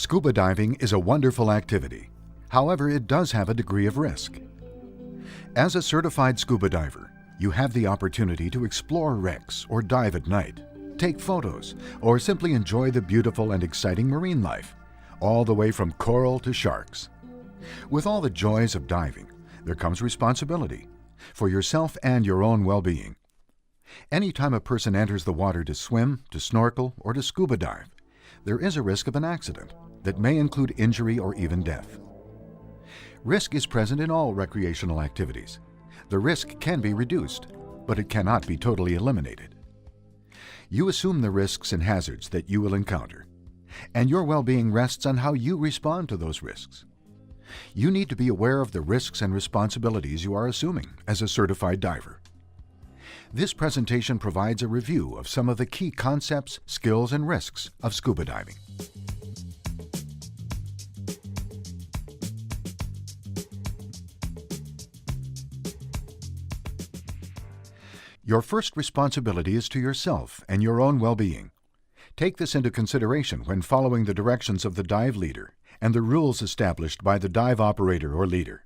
Scuba diving is a wonderful activity. However, it does have a degree of risk. As a certified scuba diver, you have the opportunity to explore wrecks or dive at night, take photos, or simply enjoy the beautiful and exciting marine life, all the way from coral to sharks. With all the joys of diving, there comes responsibility for yourself and your own well-being. Anytime a person enters the water to swim, to snorkel, or to scuba dive, there is a risk of an accident that may include injury or even death. Risk is present in all recreational activities. The risk can be reduced, but it cannot be totally eliminated. You assume the risks and hazards that you will encounter, and your well-being rests on how you respond to those risks. You need to be aware of the risks and responsibilities you are assuming as a certified diver. This presentation provides a review of some of the key concepts, skills, and risks of scuba diving. Your first responsibility is to yourself and your own well-being. Take this into consideration when following the directions of the dive leader and the rules established by the dive operator or leader.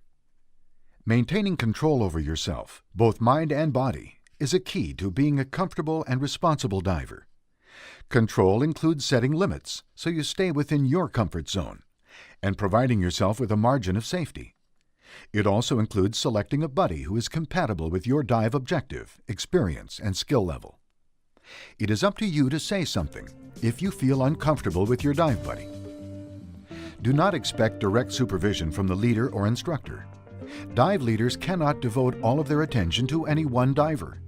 Maintaining control over yourself, both mind and body, is a key to being a comfortable and responsible diver. Control includes setting limits so you stay within your comfort zone and providing yourself with a margin of safety. It also includes selecting a buddy who is compatible with your dive objective, experience, and skill level. It is up to you to say something if you feel uncomfortable with your dive buddy. Do not expect direct supervision from the leader or instructor. Dive leaders cannot devote all of their attention to any one diver.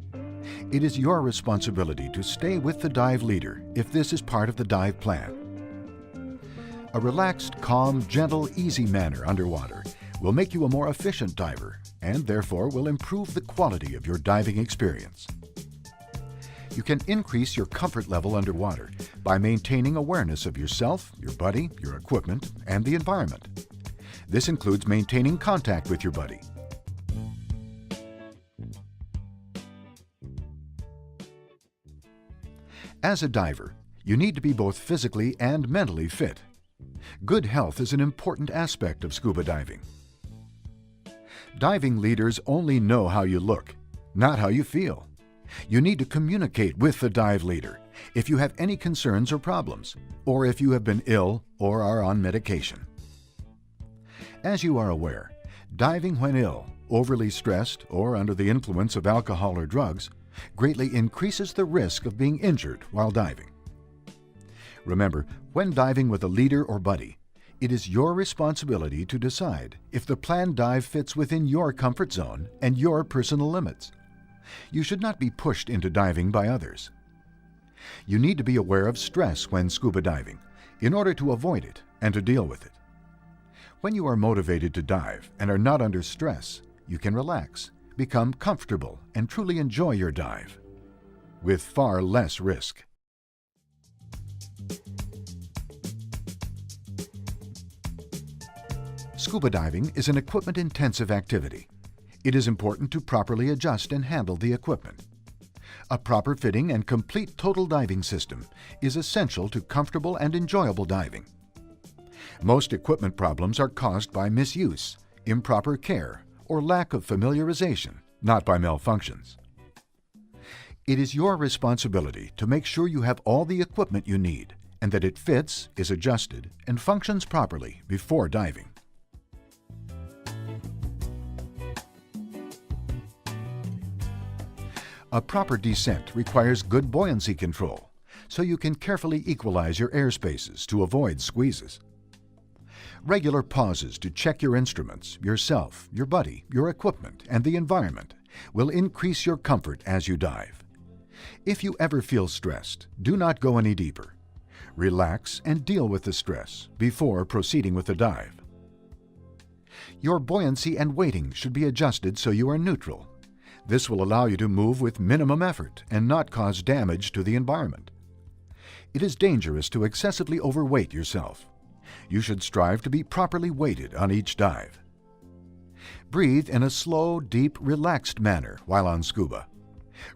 It is your responsibility to stay with the dive leader if this is part of the dive plan. A relaxed, calm, gentle, easy manner underwater will make you a more efficient diver and therefore will improve the quality of your diving experience. You can increase your comfort level underwater by maintaining awareness of yourself, your buddy, your equipment, and the environment. This includes maintaining contact with your buddy. As a diver, you need to be both physically and mentally fit. Good health is an important aspect of scuba diving. Diving leaders only know how you look, not how you feel. You need to communicate with the dive leader if you have any concerns or problems, or if you have been ill or are on medication. As you are aware, diving when ill, overly stressed, or under the influence of alcohol or drugs greatly increases the risk of being injured while diving. Remember, when diving with a leader or buddy, it is your responsibility to decide if the planned dive fits within your comfort zone and your personal limits. You should not be pushed into diving by others. You need to be aware of stress when scuba diving in order to avoid it and to deal with it. When you are motivated to dive and are not under stress, you can relax, become comfortable, and truly enjoy your dive with far less risk. Scuba diving is an equipment-intensive activity. It is important to properly adjust and handle the equipment. A proper fitting and complete total diving system is essential to comfortable and enjoyable diving. Most equipment problems are caused by misuse, improper care, or lack of familiarization, not by malfunctions. It is your responsibility to make sure you have all the equipment you need and that it fits, is adjusted, and functions properly before diving. A proper descent requires good buoyancy control, so you can carefully equalize your airspaces to avoid squeezes. Regular pauses to check your instruments, yourself, your buddy, your equipment, and the environment will increase your comfort as you dive. If you ever feel stressed, do not go any deeper. Relax and deal with the stress before proceeding with the dive. Your buoyancy and weighting should be adjusted so you are neutral. This will allow you to move with minimum effort and not cause damage to the environment. It is dangerous to excessively overweight yourself. You should strive to be properly weighted on each dive. Breathe in a slow, deep, relaxed manner while on scuba.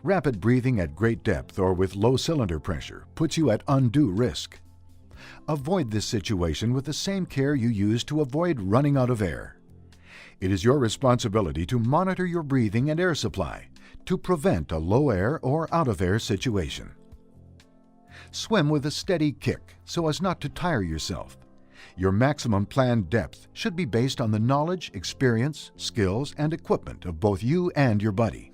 Rapid breathing at great depth or with low cylinder pressure puts you at undue risk. Avoid this situation with the same care you use to avoid running out of air. It is your responsibility to monitor your breathing and air supply to prevent a low air or out of air situation. Swim with a steady kick so as not to tire yourself. Your maximum planned depth should be based on the knowledge, experience, skills, and equipment of both you and your buddy.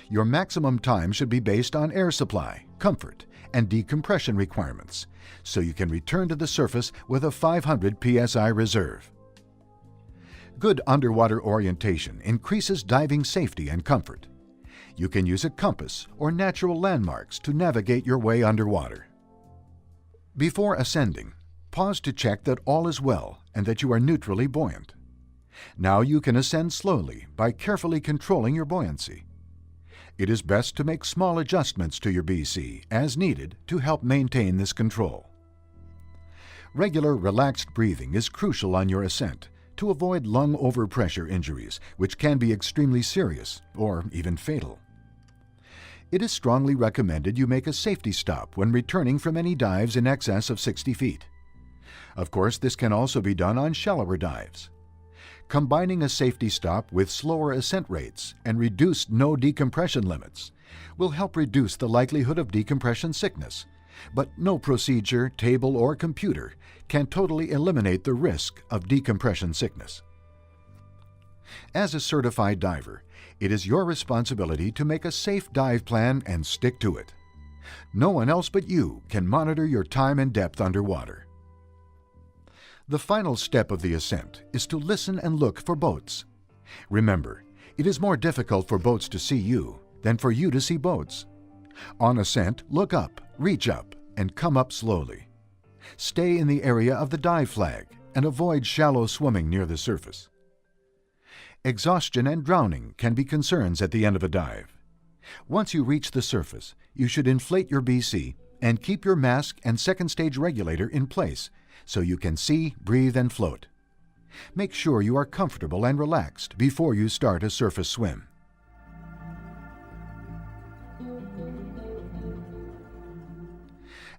Your maximum time should be based on air supply, comfort, and decompression requirements, so you can return to the surface with a 500 psi reserve. Good underwater orientation increases diving safety and comfort. You can use a compass or natural landmarks to navigate your way underwater. Before ascending, pause to check that all is well and that you are neutrally buoyant. Now you can ascend slowly by carefully controlling your buoyancy. It is best to make small adjustments to your BC as needed to help maintain this control. Regular relaxed breathing is crucial on your ascent to avoid lung overpressure injuries, which can be extremely serious or even fatal. It is strongly recommended you make a safety stop when returning from any dives in excess of 60 feet. Of course, this can also be done on shallower dives. Combining a safety stop with slower ascent rates and reduced no decompression limits will help reduce the likelihood of decompression sickness, but no procedure, table, or computer can totally eliminate the risk of decompression sickness. As a certified diver, it is your responsibility to make a safe dive plan and stick to it. No one else but you can monitor your time and depth underwater. The final step of the ascent is to listen and look for boats. Remember, it is more difficult for boats to see you than for you to see boats. On ascent, look up, reach up, and come up slowly. Stay in the area of the dive flag and avoid shallow swimming near the surface. Exhaustion and drowning can be concerns at the end of a dive. Once you reach the surface, you should inflate your BC and keep your mask and second stage regulator in place so you can see, breathe, and float. Make sure you are comfortable and relaxed before you start a surface swim.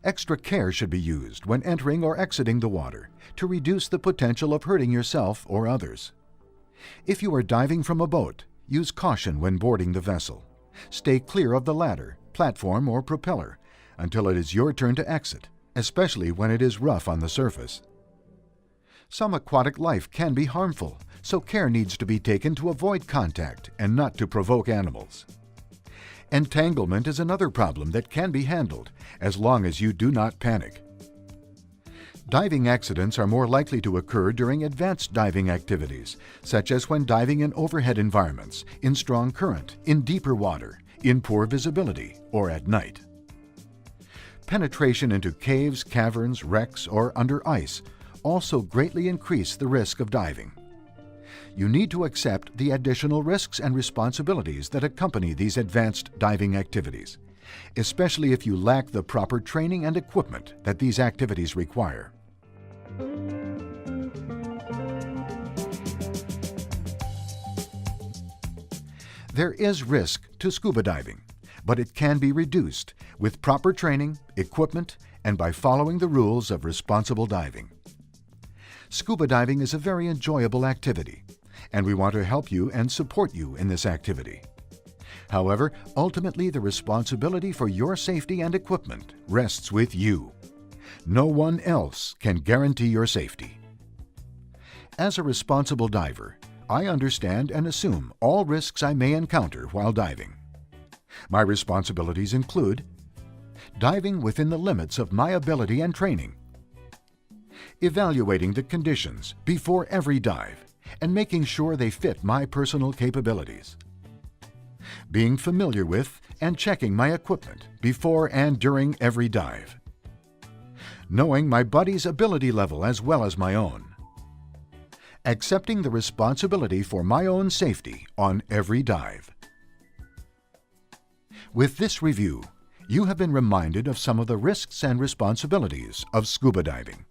Extra care should be used when entering or exiting the water to reduce the potential of hurting yourself or others. If you are diving from a boat, use caution when boarding the vessel. Stay clear of the ladder, platform, or propeller until it is your turn to exit, especially when it is rough on the surface. Some aquatic life can be harmful, so care needs to be taken to avoid contact and not to provoke animals. Entanglement is another problem that can be handled as long as you do not panic. Diving accidents are more likely to occur during advanced diving activities, such as when diving in overhead environments, in strong current, in deeper water, in poor visibility, or at night. Penetration into caves, caverns, wrecks, or under ice also greatly increase the risk of diving. You need to accept the additional risks and responsibilities that accompany these advanced diving activities, especially if you lack the proper training and equipment that these activities require. There is risk to scuba diving, but it can be reduced with proper training, equipment, and by following the rules of responsible diving. Scuba diving is a very enjoyable activity, and we want to help you and support you in this activity. However, ultimately the responsibility for your safety and equipment rests with you. No one else can guarantee your safety. As a responsible diver, I understand and assume all risks I may encounter while diving. My responsibilities include diving within the limits of my ability and training, evaluating the conditions before every dive and making sure they fit my personal capabilities, being familiar with and checking my equipment before and during every dive, knowing my buddy's ability level as well as my own, accepting the responsibility for my own safety on every dive. With this review, you have been reminded of some of the risks and responsibilities of scuba diving.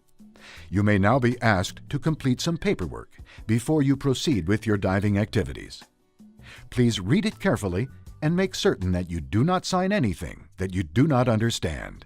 You may now be asked to complete some paperwork before you proceed with your diving activities. Please read it carefully and make certain that you do not sign anything that you do not understand.